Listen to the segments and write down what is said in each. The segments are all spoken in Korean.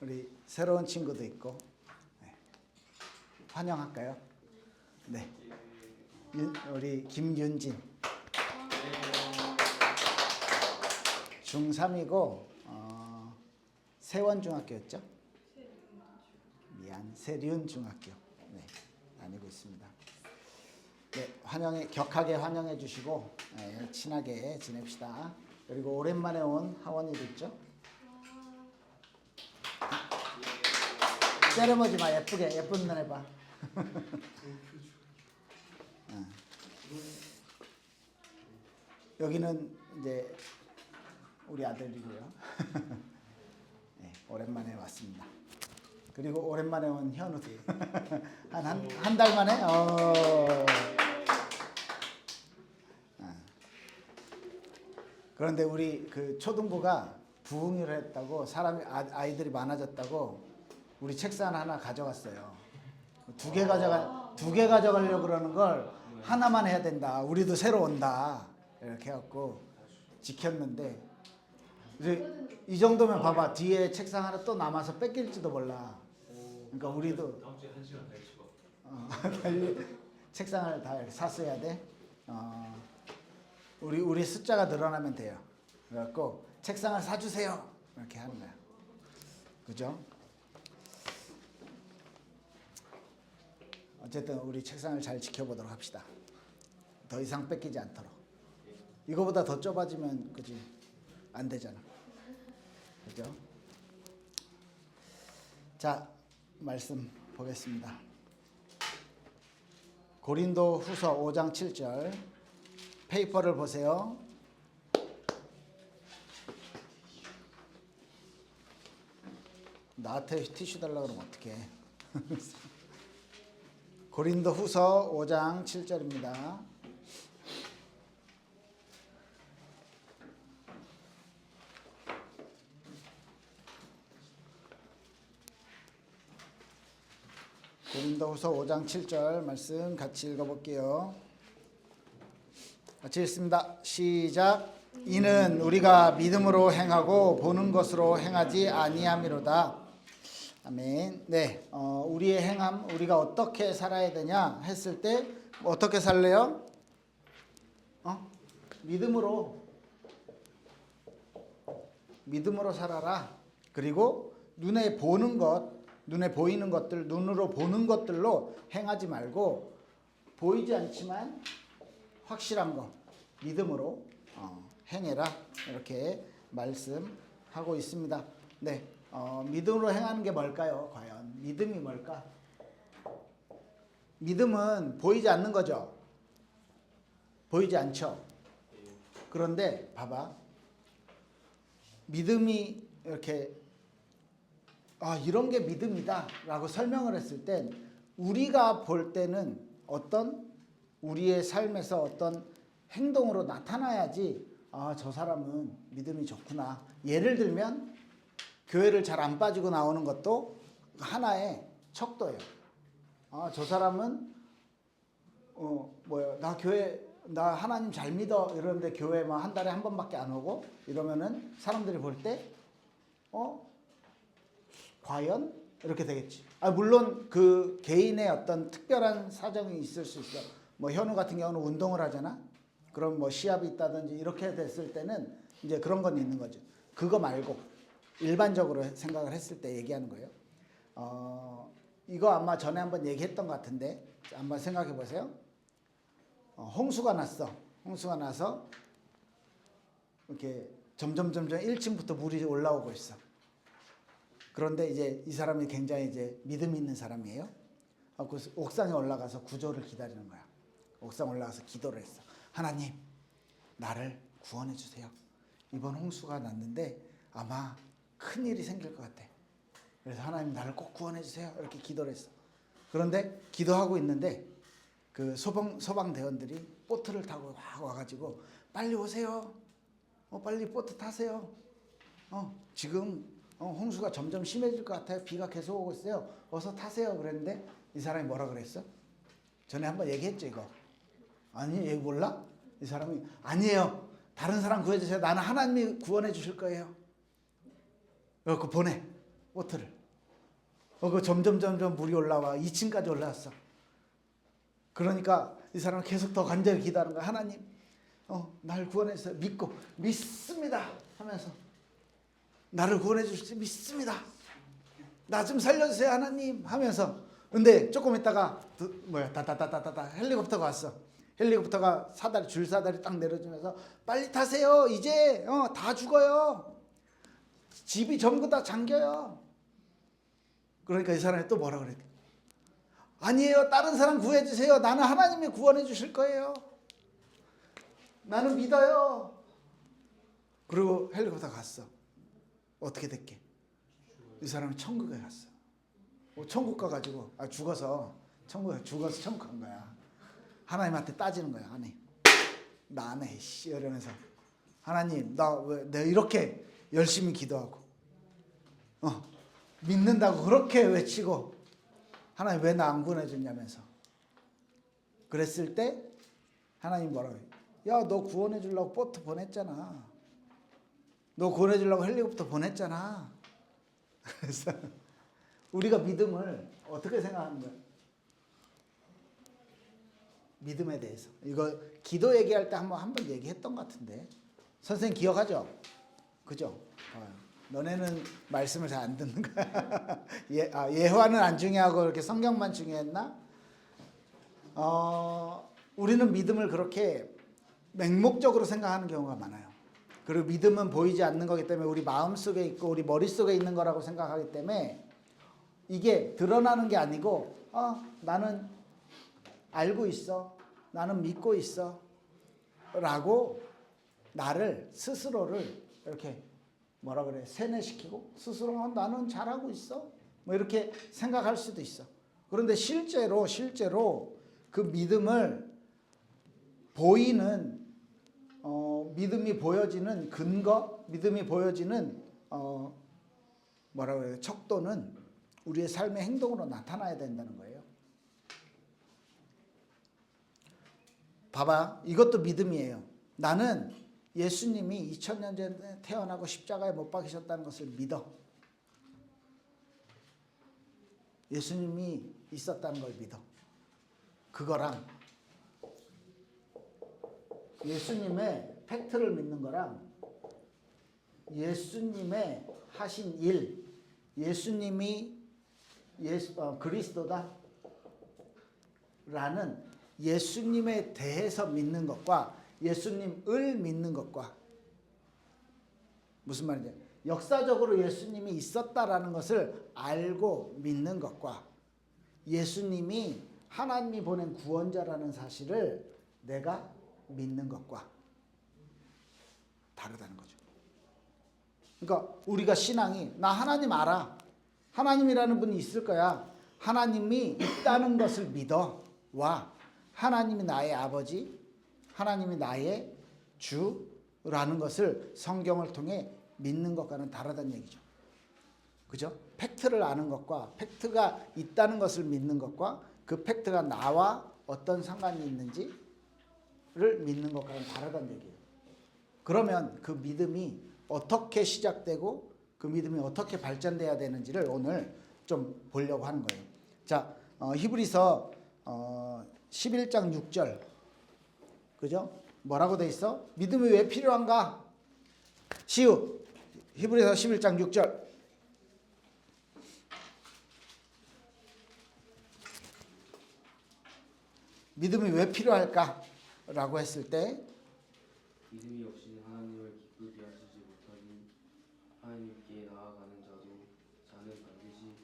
우리 새로운 친구도 있고. 네. 환영할까요? 네. 우리 김윤진. 중3이고 세원중학교였죠? 세륜중학교. 네, 다니고 있습니다. 네, 격하게 환영해 주시고 네, 친하게 지냅시다. 그리고 오랜만에 온 하원이도 있죠? 때려보지 마. 예쁜 눈 해봐. 여기는 이제 우리 아들이고요. 네, 오랜만에 왔습니다. 그리고 오랜만에 온 현우도 한 달 만에. 그런데 우리 그 초등부가 부흥을 했다고 아이들이 많아졌다고 우리 책상 하나 가져갔어요. 두 개 가져가려고 그러는 걸 하나만 해야 된다. 우리도 새로 온다. 이렇게 해갖고 지켰는데 이제 이 정도면 봐봐. 뒤에 책상 하나 또 남아서 뺏길지도 몰라. 그러니까 우리도 다음 주에 1시간 더 치고 책상을 다 샀어야 돼. 우리 숫자가 늘어나면 돼요. 그래갖고 책상을 사주세요. 이렇게 하는 거야. 그죠? 어쨌든 우리 책상을 잘 지켜보도록 합시다. 더 이상 뺏기지 않도록. 이거보다 더 좁아지면 그지 안 되잖아. 그죠? 자, 말씀 보겠습니다. 고린도 후서 5장 7절 페이퍼를 보세요. 나한테 티슈 달라고 그러면 어떡해. 고린도 후서 5장 7절입니다. 고린도후서 5장 7절 말씀 같이 읽어볼게요. 같이 읽습니다. 시작. 이는 우리가 믿음으로 행하고 보는 것으로 행하지 아니함이로다. 아멘. 네, 우리의 행함, 우리가 어떻게 살아야 되냐 했을 때 어떻게 살래요? 믿음으로 살아라. 그리고 눈에 보이는 것들, 눈으로 보는 것들로 행하지 말고 보이지 않지만 확실한 거 믿음으로 행해라. 이렇게 말씀하고 있습니다. 네, 믿음으로 행하는 게 뭘까요? 과연 믿음이 뭘까? 믿음은 보이지 않는 거죠. 보이지 않죠. 그런데 봐봐. 믿음이 이렇게 이런 게 믿음이다 라고 설명을 했을 땐 우리가 볼 때는 어떤 우리의 삶에서 어떤 행동으로 나타나야지 저 사람은 믿음이 좋구나. 예를 들면 교회를 잘 안 빠지고 나오는 것도 하나의 척도예요. 저 사람은 나 하나님 잘 믿어 이러는데 교회만 한 달에 한 번밖에 안 오고 이러면은 사람들이 볼 때 과연? 이렇게 되겠지. 물론 그 개인의 어떤 특별한 사정이 있을 수 있어. 뭐 현우 같은 경우는 운동을 하잖아. 그럼 뭐 시합이 있다든지 이렇게 됐을 때는 이제 그런 건 있는 거죠. 그거 말고 일반적으로 생각을 했을 때 얘기하는 거예요. 이거 아마 전에 한번 얘기했던 것 같은데 한번 생각해 보세요. 홍수가 났어. 홍수가 나서 이렇게 점점 1층부터 물이 올라오고 있어. 그런데 이제 이 사람이 굉장히 이제 믿음 있는 사람이에요. 그래서 옥상에 올라가서 구조를 기다리는 거야. 옥상 올라가서 기도를 했어. 하나님, 나를 구원해 주세요. 이번 홍수가 났는데 아마 큰 일이 생길 것 같아. 그래서 하나님 나를 꼭 구원해 주세요. 이렇게 기도를 했어. 그런데 기도하고 있는데 그 소방대원들이 보트를 타고 막 와가지고 빨리 오세요. 빨리 보트 타세요. 지금 홍수가 점점 심해질 것 같아요. 비가 계속 오고 있어요. 어서 타세요. 그랬는데 이 사람이 뭐라 그랬어? 전에 한번 얘기했죠 이거. 아니 얘기 몰라? 이 사람이 아니에요. 다른 사람 구해주세요. 나는 하나님이 구원해 주실 거예요. 그래서 보내. 보트를. 그 점점 물이 올라와 2층까지 올라왔어. 그러니까 이 사람은 계속 더 간절히 기도하는 거야. 하나님, 날 구원해 주세요. 믿습니다 하면서 나를 구원해 주실 믿습니다. 나 좀 살려주세요 하나님 하면서. 근데 조금 있다가 다다다다다다 헬리콥터가 왔어. 헬리콥터가 줄사다리 딱 내려주면서 빨리 타세요. 이제 다 죽어요. 집이 전부 다 잠겨요. 그러니까 이 사람이 또 뭐라 그래? 아니에요. 다른 사람 구해 주세요. 나는 하나님이 구원해 주실 거예요. 나는 믿어요. 그리고 헬리콥터 갔어. 어떻게 됐게? 이 사람은 천국에 갔어. 천국 가가지고 죽어서 천국 간 거야. 하나님한테 따지는 거야. 나 안 해. 이러면서 하나님 내가 이렇게 열심히 기도하고 믿는다고 그렇게 외치고 하나님 왜 나 안 구원해 줬냐면서. 그랬을 때 하나님 뭐라고 해? 야, 너 구원해 주려고 보트 보냈잖아. 너 구원해 주려고 헬리콥터 보냈잖아. 그래서 우리가 믿음을 어떻게 생각하는 거야? 믿음에 대해서. 이거 기도 얘기할 때 한 번 얘기했던 것 같은데. 선생님 기억하죠? 그죠? 너네는 말씀을 잘 안 듣는 거야. 예화는 안 중요하고 이렇게 성경만 중요했나? 우리는 믿음을 그렇게 맹목적으로 생각하는 경우가 많아요. 그리고 믿음은 보이지 않는 거기 때문에 우리 마음속에 있고 우리 머릿속에 있는 거라고 생각하기 때문에 이게 드러나는 게 아니고 나는 알고 있어. 나는 믿고 있어. 라고 나를 스스로를 이렇게 뭐라 그래? 세뇌시키고 스스로 나는 잘하고 있어. 뭐 이렇게 생각할 수도 있어. 그런데 실제로 그 믿음을 보이는 믿음이 보여지는 근거, 믿음이 보여지는 뭐라 그래요? 척도는 우리의 삶의 행동으로 나타나야 된다는 거예요. 봐봐, 이것도 믿음이에요. 나는 예수님이 2000년 전에 태어나고 십자가에 못 박히셨다는 것을 믿어. 예수님이 있었다는 걸 믿어. 그거랑 예수님의 팩트를 믿는 거랑 예수님의 하신 일, 예수님이 그리스도다 라는 예수님에 대해서 믿는 것과 예수님을 믿는 것과 무슨 말이냐? 역사적으로 예수님이 있었다라는 것을 알고 믿는 것과 예수님이 하나님이 보낸 구원자라는 사실을 내가 믿는 것과 다르다는 거죠. 그러니까 우리가 신앙이 나 하나님 알아. 하나님이라는 분이 있을 거야. 하나님이 있다는 것을 믿어. 와, 하나님이 나의 아버지, 하나님이 나의 주라는 것을 성경을 통해 믿는 것과는 다르다는 얘기죠. 그죠? 팩트를 아는 것과 팩트가 있다는 것을 믿는 것과 그 팩트가 나와 어떤 상관이 있는지를 믿는 것과는 다르다는 얘기예요. 그러면 그 믿음이 어떻게 시작되고 그 믿음이 어떻게 발전돼야 되는지를 오늘 좀 보려고 하는 거예요. 자, 히브리서 11장 6절. 그죠? 뭐라고 돼 있어? 믿음이 왜 필요한가? 시우. 히브리서 11장 6절. 믿음이 왜 필요할까? 라고 했을 때 믿음이 없이 하나님을 기쁘게 하시지 못하니 하나님께 나아가는 자는 반드시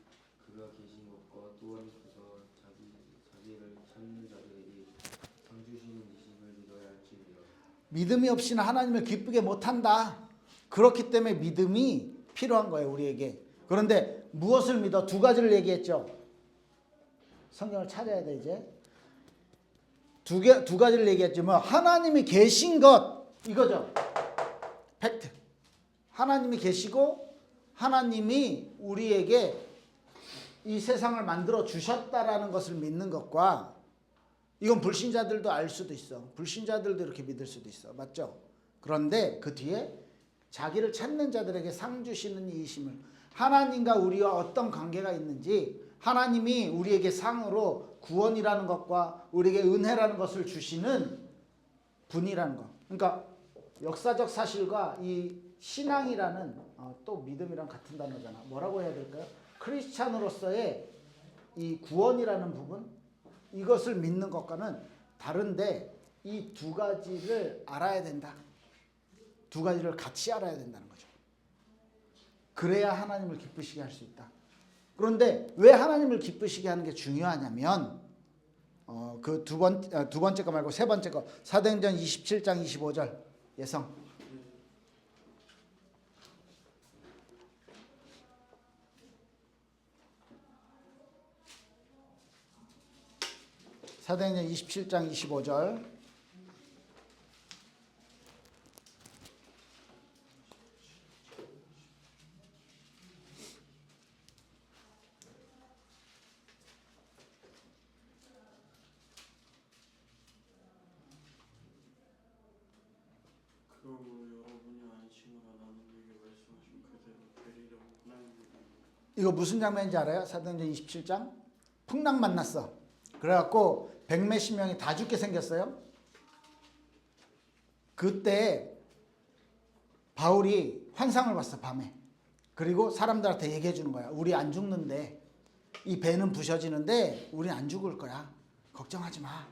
그가 계신 것과 또한 그가 자기를 찾는 자들에게 상 주시는 이심을 믿어야 할지니라. 믿음이 없이는 하나님을 기쁘게 못한다. 그렇기 때문에 믿음이 필요한 거예요, 우리에게. 그런데 무엇을 믿어? 두 가지를 얘기했죠. 성경을 찾아야 돼 이제. 두 가지를 얘기했지만 하나님이 계신 것 이거죠. 팩트. 하나님이 계시고 하나님이 우리에게 이 세상을 만들어 주셨다라는 것을 믿는 것과 이건 불신자들도 알 수도 있어. 불신자들도 이렇게 믿을 수도 있어. 맞죠? 그런데 그 뒤에 자기를 찾는 자들에게 상 주시는 이심을 하나님과 우리와 어떤 관계가 있는지, 하나님이 우리에게 상으로 구원이라는 것과 우리에게 은혜라는 것을 주시는 분이라는 것. 그러니까 역사적 사실과 이 신앙이라는 또 믿음이랑 같은 단어잖아. 뭐라고 해야 될까요? 크리스찬으로서의 이 구원이라는 부분, 이것을 믿는 것과는 다른데 이 두 가지를 알아야 된다. 두 가지를 같이 알아야 된다는 거죠. 그래야 하나님을 기쁘시게 할 수 있다. 그런데 왜 하나님을 기쁘시게 하는 게 중요하냐면 그 두 번째 거 말고 세 번째 거, 사도행전 27장 25절 예성. 사도행전 27장 25절. 그러므로 여러분이 안심하라. 나는 내게 말씀하신 그대로 되리라고 하나님을 이거 무슨 장면인지 알아요? 사도행전 27장. 풍랑 만났어. 그래갖고 백몇십 명이 다 죽게 생겼어요. 그때 바울이 환상을 봤어, 밤에. 그리고 사람들한테 얘기해 주는 거야. 우리 안 죽는데, 이 배는 부셔지는데 우리 안 죽을 거야. 걱정하지 마.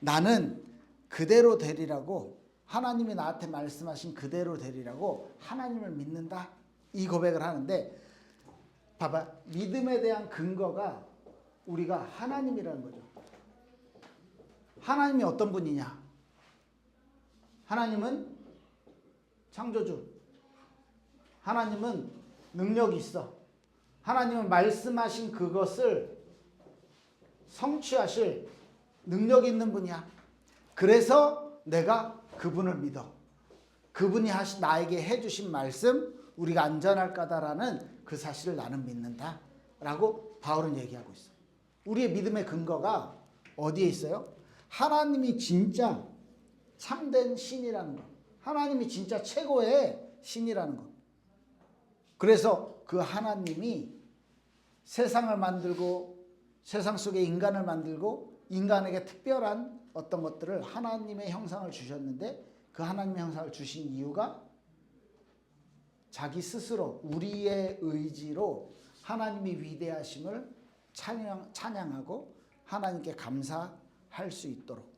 나는 그대로 되리라고, 하나님이 나한테 말씀하신 그대로 되리라고 하나님을 믿는다. 이 고백을 하는데, 봐봐. 믿음에 대한 근거가 우리가 하나님이라는 거죠. 하나님이 어떤 분이냐? 하나님은 창조주. 하나님은 능력이 있어. 하나님은 말씀하신 그것을 성취하실 능력이 있는 분이야. 그래서 내가 그분을 믿어. 그분이 나에게 해주신 말씀, 우리가 안전할 거다라는 그 사실을 나는 믿는다 라고 바울은 얘기하고 있어. 우리의 믿음의 근거가 어디에 있어요? 하나님이 진짜 참된 신이라는 것, 하나님이 진짜 최고의 신이라는 것. 그래서 그 하나님이 세상을 만들고 세상 속에 인간을 만들고 인간에게 특별한 어떤 것들을, 하나님의 형상을 주셨는데, 그 하나님의 형상을 주신 이유가 자기 스스로 우리의 의지로 하나님이 위대하심을 찬양하고 하나님께 감사할 수 있도록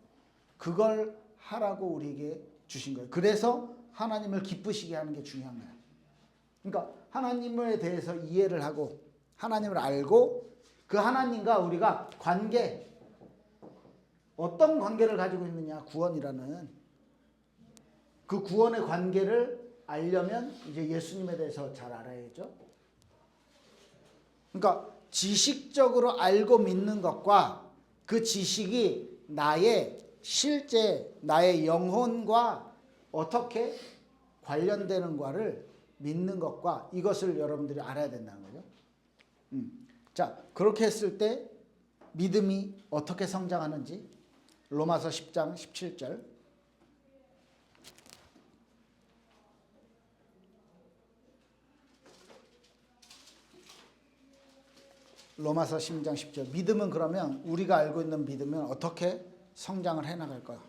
그걸 하라고 우리에게 주신 거예요. 그래서 하나님을 기쁘시게 하는 게 중요한 거예요. 그러니까 하나님에 대해서 이해를 하고 하나님을 알고 그 하나님과 우리가 관계, 어떤 관계를 가지고 있느냐, 구원이라는 그 구원의 관계를 알려면 이제 예수님에 대해서 잘 알아야죠. 그러니까 지식적으로 알고 믿는 것과 그 지식이 나의 실제 나의 영혼과 어떻게 관련되는가를 믿는 것과, 이것을 여러분들이 알아야 된다는 거죠. 자, 그렇게 했을 때 믿음이 어떻게 성장하는지 로마서 10장 17절. 로마서 10장 10절. 믿음은 그러면, 우리가 알고 있는 믿음은 어떻게 성장을 해나갈 거야?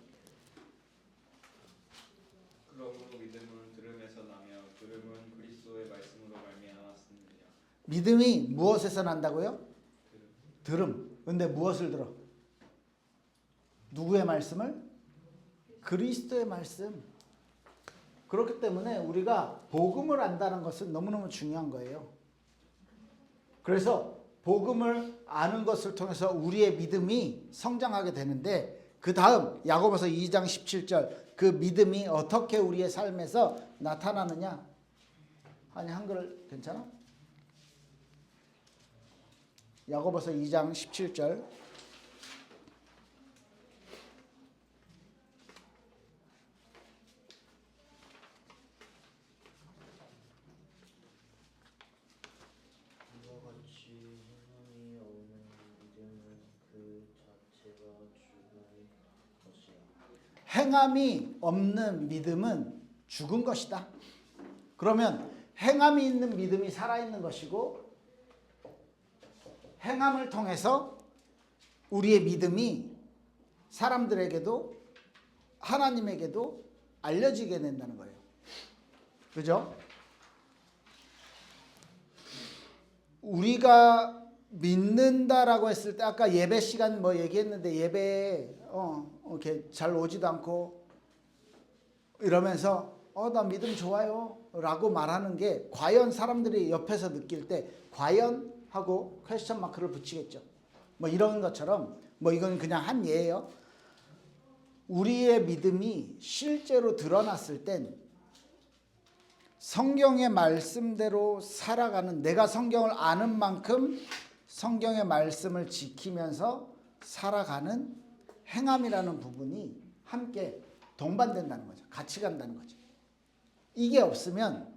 그러므로 믿음을 들음에서 나며 들음은 그리스도의 말씀으로 말미암았습니다. 믿음이 무엇에서 난다고요? 들음. 근데 무엇을 들어? 누구의 말씀을? 그리스도의 말씀. 그렇기 때문에 우리가 복음을 안다는 것은 너무너무 중요한 거예요. 그래서 복음을 아는 것을 통해서 우리의 믿음이 성장하게 되는데, 그 다음 야고보서 2장 17절, 그 믿음이 어떻게 우리의 삶에서 나타나느냐. 아니, 한글 괜찮아? 야고보서 2장 17절. 이와 같이 행함이 없는 믿음은 그 자체가 죽은 것이야. 행함이 없는 믿음은 죽은 것이다. 그러면 행함이 있는 믿음이 살아있는 것이고 행함을 통해서 우리의 믿음이 사람들에게도 하나님에게도 알려지게 된다는 거예요. 그죠? 우리가 믿는다라고 했을 때 아까 예배 시간 뭐 얘기했는데 예배에 이렇게 잘 오지도 않고 이러면서 나 믿음 좋아요 라고 말하는 게 과연 사람들이 옆에서 느낄 때 과연 하고 퀘스천 마크를 붙이겠죠. 뭐 이런 것처럼 뭐 이건 그냥 한 예예요. 우리의 믿음이 실제로 드러났을 땐 성경의 말씀대로 살아가는, 내가 성경을 아는 만큼 성경의 말씀을 지키면서 살아가는 행함이라는 부분이 함께 동반된다는 거죠. 같이 간다는 거죠. 이게 없으면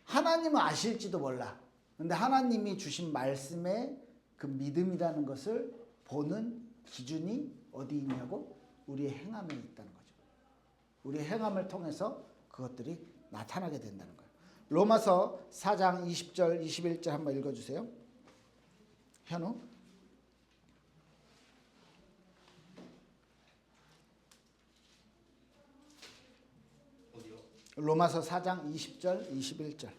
하나님은 아실지도 몰라. 근데 하나님이 주신 말씀의 그 믿음이라는 것을 보는 기준이 어디 있냐고? 우리의 행함에 있다는 거죠. 우리의 행함을 통해서 그것들이 나타나게 된다는 거예요. 로마서 4장 20절 21절 한번 읽어주세요. 현우. 어디요? 로마서 4장 20절 21절.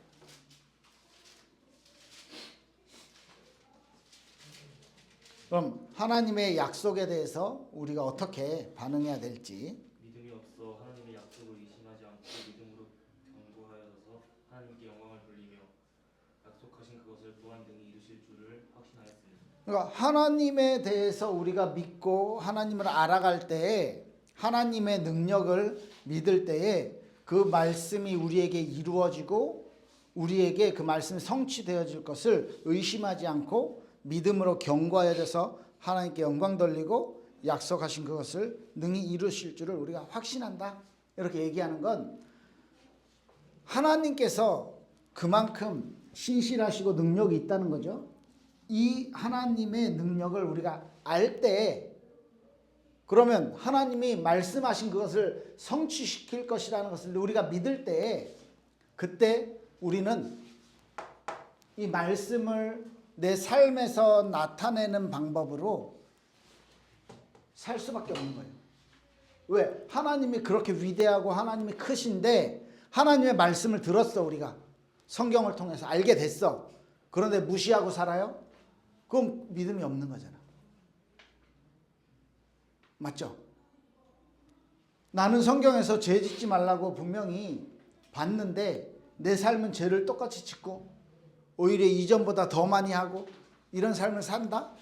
그럼 하나님의 약속에 대해서 우리가 어떻게 반응해야 될지. 믿음이 없어 하나님의 약속을 의심하지 않고 믿음으로 견고하여서 하나님께 영광을 돌리며 약속하신 그것을 또한 능히 이루실 줄을 확신하였습니다. 그러니까 하나님에 대해서 우리가 믿고 하나님을 알아갈 때에 하나님의 능력을 믿을 때에 그 말씀이 우리에게 이루어지고 우리에게 그 말씀이 성취되어질 것을 의심하지 않고 믿음으로 견고하여져서 하나님께 영광 돌리고 약속하신 그것을 능히 이루실 줄을 우리가 확신한다. 이렇게 얘기하는 건 하나님께서 그만큼 신실하시고 능력이 있다는 거죠. 이 하나님의 능력을 우리가 알 때 그러면 하나님이 말씀하신 그것을 성취시킬 것이라는 것을 우리가 믿을 때 그때 우리는 이 말씀을 내 삶에서 나타내는 방법으로 살 수밖에 없는 거예요. 왜? 하나님이 그렇게 위대하고 하나님이 크신데 하나님의 말씀을 들었어. 우리가 성경을 통해서 알게 됐어. 그런데 무시하고 살아요? 그럼 믿음이 없는 거잖아. 맞죠? 나는 성경에서 죄 짓지 말라고 분명히 봤는데 내 삶은 죄를 똑같이 짓고 오히려 이전보다 더 많이 하고 이런 삶을 산다?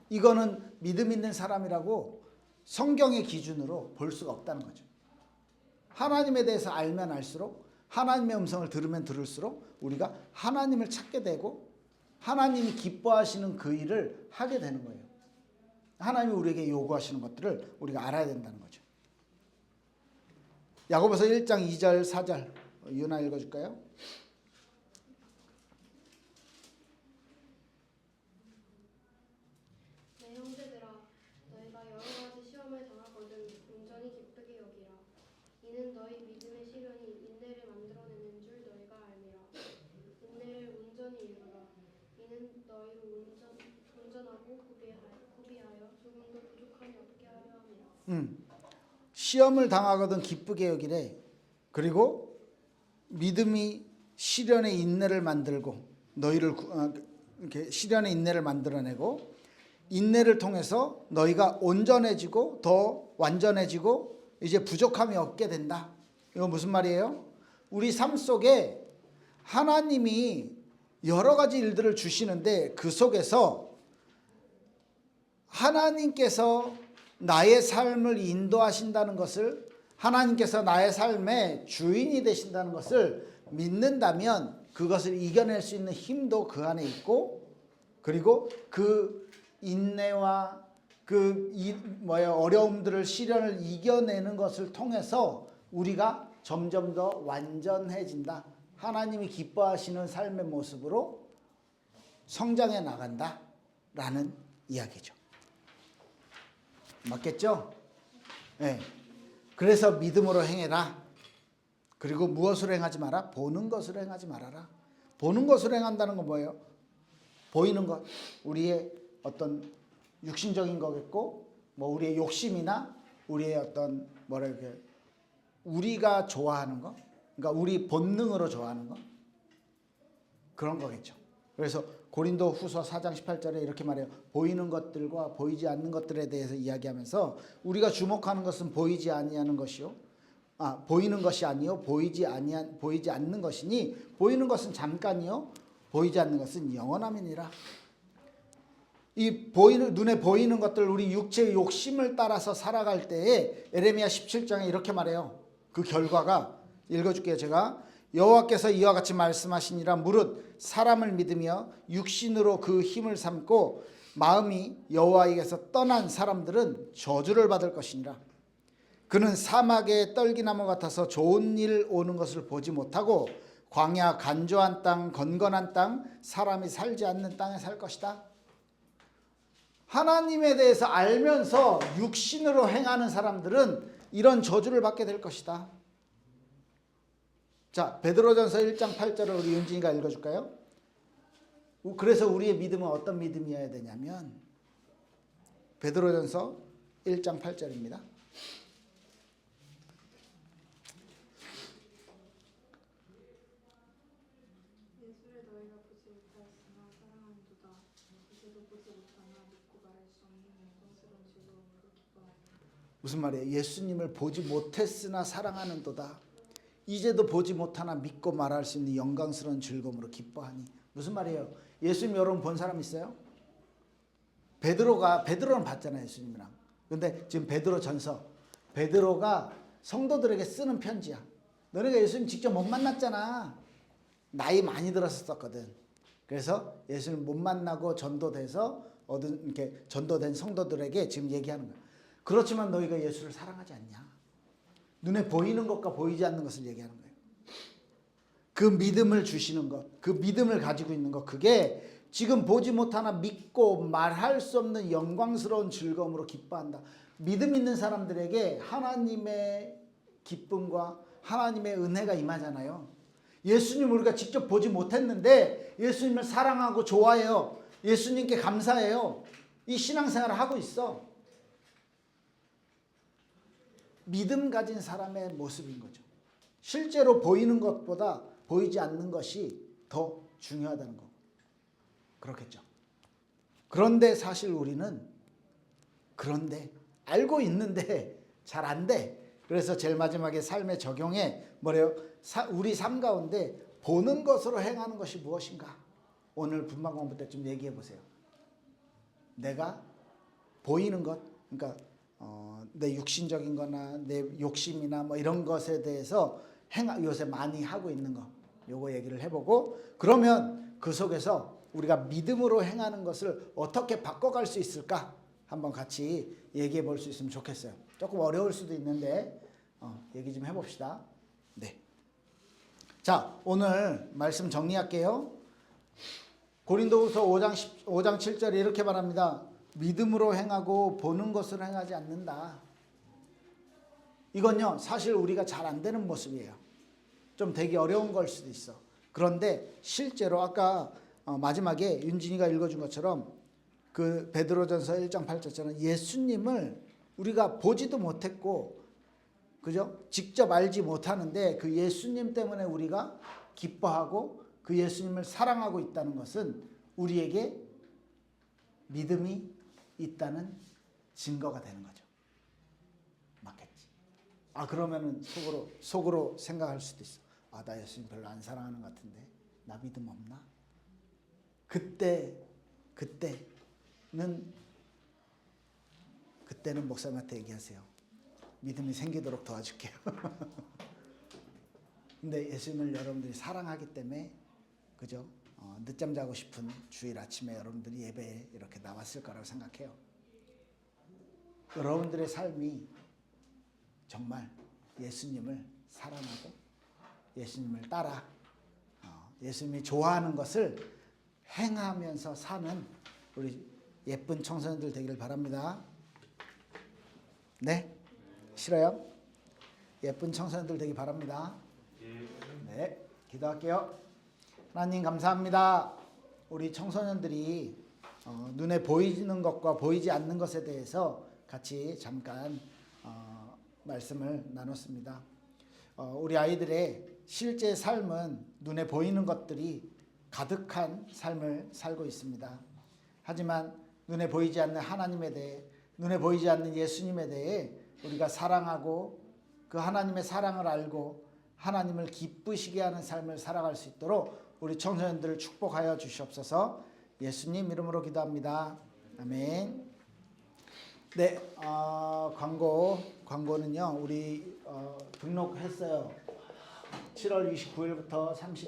이거는 믿음 있는 사람이라고 성경의 기준으로 볼 수가 없다는 거죠. 하나님에 대해서 알면 알수록 하나님의 음성을 들으면 들을수록 우리가 하나님을 찾게 되고 하나님이 기뻐하시는 그 일을 하게 되는 거예요. 하나님이 우리에게 요구하시는 것들을 우리가 알아야 된다는 거죠. 야고보서 1장 2절 4절 유나 읽어줄까요? 내 형제들아 너희가 여러 가지 시험을 당하거든 온전히 기쁘게 여기라. 이는 너희 믿음의 시련이 인내를 만들어내는 줄 너희가 알미라. 인내를 온전히 이루라. 이는 너희로 온전하고 구비하여 조금도 부족함이 없게 하려 함이라. 시험을 당하거든 기쁘게 여기래. 그리고 믿음이 시련의 인내를 만들고 너희를 이렇게 시련의 인내를 만들어내고 인내를 통해서 너희가 온전해지고 더 완전해지고 이제 부족함이 없게 된다. 이거 무슨 말이에요? 우리 삶 속에 하나님이 여러 가지 일들을 주시는데 그 속에서 하나님께서 나의 삶을 인도하신다는 것을 하나님께서 나의 삶의 주인이 되신다는 것을 믿는다면 그것을 이겨낼 수 있는 힘도 그 안에 있고 그리고 그 인내와 그 어려움들을 시련을 이겨내는 것을 통해서 우리가 점점 더 완전해진다. 하나님이 기뻐하시는 삶의 모습으로 성장해 나간다라는 이야기죠. 맞겠죠? 네. 그래서 믿음으로 행해라. 그리고 무엇을 행하지 마라? 보는 것을 행하지 말아라. 보는 것을 행한다는 건 뭐예요? 보이는 것, 우리의 어떤 육신적인 거겠고, 뭐 우리의 욕심이나 우리의 어떤 뭐랄까 우리가 좋아하는 거, 그러니까 우리 본능으로 좋아하는 거, 그런 거겠죠. 그래서 고린도후서 4장 18절에 이렇게 말해요. 보이는 것들과 보이지 않는 것들에 대해서 이야기하면서 우리가 주목하는 것은 보이지 아니하는 것이요, 보이는 것이 아니요 보이지 않는 것이니 보이는 것은 잠깐이요 보이지 않는 것은 영원함이니라. 이 눈에 보이는 것들, 우리 육체의 욕심을 따라서 살아갈 때에 에레미야 17장에 이렇게 말해요. 그 결과가 읽어줄게요. 제가 여호와께서 이와 같이 말씀하시니라. 무릇 사람을 믿으며 육신으로 그 힘을 삼고 마음이 여호와에게서 떠난 사람들은 저주를 받을 것이니라. 그는 사막의 떨기나무 같아서 좋은 일 오는 것을 보지 못하고 광야 간조한 땅, 건건한 땅, 사람이 살지 않는 땅에 살 것이다. 하나님에 대해서 알면서 육신으로 행하는 사람들은 이런 저주를 받게 될 것이다. 자, 베드로전서 1장 8절을 우리 윤진이가 읽어줄까요? 그래서 우리의 믿음은 어떤 믿음이어야 되냐면 베드로전서 1장 8절입니다. 예수를 너희가 보지 못하였으나 사랑하는도다. 이제도 보지 못하나 믿고 말할 수 없는 영광스러운 즐거움으로 기뻐하노라. 무슨 말이에요? 예수님을 보지 못했으나 사랑하는도다. 이제도 보지 못하나 믿고 말할 수 있는 영광스러운 즐거움으로 기뻐하니. 무슨 말이에요? 예수님 여러분 본 사람 있어요? 베드로는 봤잖아요, 예수님이랑. 근데 지금 베드로가 성도들에게 쓰는 편지야. 너네가 예수님 직접 못 만났잖아. 나이 많이 들었었거든. 그래서 예수님 못 만나고 전도돼서 이렇게 전도된 성도들에게 지금 얘기하는 거야. 그렇지만 너희가 예수를 사랑하지 않냐? 눈에 보이는 것과 보이지 않는 것을 얘기하는 거예요. 그 믿음을 주시는 것, 그 믿음을 가지고 있는 것, 그게 지금 보지 못하나 믿고 말할 수 없는 영광스러운 즐거움으로 기뻐한다. 믿음 있는 사람들에게 하나님의 기쁨과 하나님의 은혜가 임하잖아요. 예수님 우리가 직접 보지 못했는데 예수님을 사랑하고 좋아해요. 예수님께 감사해요. 이 신앙생활을 하고 있어. 믿음 가진 사람의 모습인 거죠. 실제로 보이는 것보다 보이지 않는 것이 더 중요하다는 거. 그렇겠죠. 그런데 사실 우리는 알고 있는데 잘 안 돼. 그래서 제일 마지막에 삶의 적용에 뭐래요? 우리 삶 가운데 보는 것으로 행하는 것이 무엇인가? 오늘 분만 공부 때 좀 얘기해 보세요. 내가 보이는 것, 그러니까 내 육신적인 거나 내 욕심이나 뭐 이런 것에 대해서 요새 많이 하고 있는 거, 요거 얘기를 해보고, 그러면 그 속에서 우리가 믿음으로 행하는 것을 어떻게 바꿔갈 수 있을까 한번 같이 얘기해 볼 수 있으면 좋겠어요. 조금 어려울 수도 있는데 얘기 좀 해봅시다. 네. 자, 오늘 말씀 정리할게요. 고린도후서 5장 7절에 이렇게 말합니다. 믿음으로 행하고 보는 것을 행하지 않는다. 이건요 사실 우리가 잘 안 되는 모습이에요. 좀 되게 어려운 걸 수도 있어. 그런데 실제로 아까 마지막에 윤진이가 읽어준 것처럼 그 베드로전서 1장 8절처럼 예수님을 우리가 보지도 못했고, 그죠? 직접 알지 못하는데 그 예수님 때문에 우리가 기뻐하고 그 예수님을 사랑하고 있다는 것은 우리에게 믿음이 있다는 증거가 되는 거죠. 맞겠지? 그러면은 속으로 생각할 수도 있어. 나 예수님 별로 안 사랑하는 것 같은데 나 믿음 없나? 그때는 목사님한테 얘기하세요. 믿음이 생기도록 도와줄게요. 근데 예수님을 여러분들이 사랑하기 때문에, 그죠? 늦잠 자고 싶은 주일 아침에 여러분들이 예배에 이렇게 나왔을 거라고 생각해요. 여러분들의 삶이 정말 예수님을 사랑하고 예수님을 따라 예수님이 좋아하는 것을 행하면서 사는 우리 예쁜 청소년들 되기를 바랍니다. 네? 싫어요? 예쁜 청소년들 되기 바랍니다. 네, 기도할게요. 하나님 감사합니다. 우리 청소년들이 눈에 보이는 것과 보이지 않는 것에 대해서 같이 잠깐 말씀을 나눴습니다. 우리 아이들의 실제 삶은 눈에 보이는 것들이 가득한 삶을 살고 있습니다. 하지만 눈에 보이지 않는 하나님에 대해, 눈에 보이지 않는 예수님에 대해 우리가 사랑하고 그 하나님의 사랑을 알고 하나님을 기쁘시게 하는 삶을 살아갈 수 있도록 우리 청소년들을 축복하여 주시옵소서. 예수님 이름으로 기도합니다. 아멘. 네, 광고는요 우리 등록했어요. 7월 29일부터 30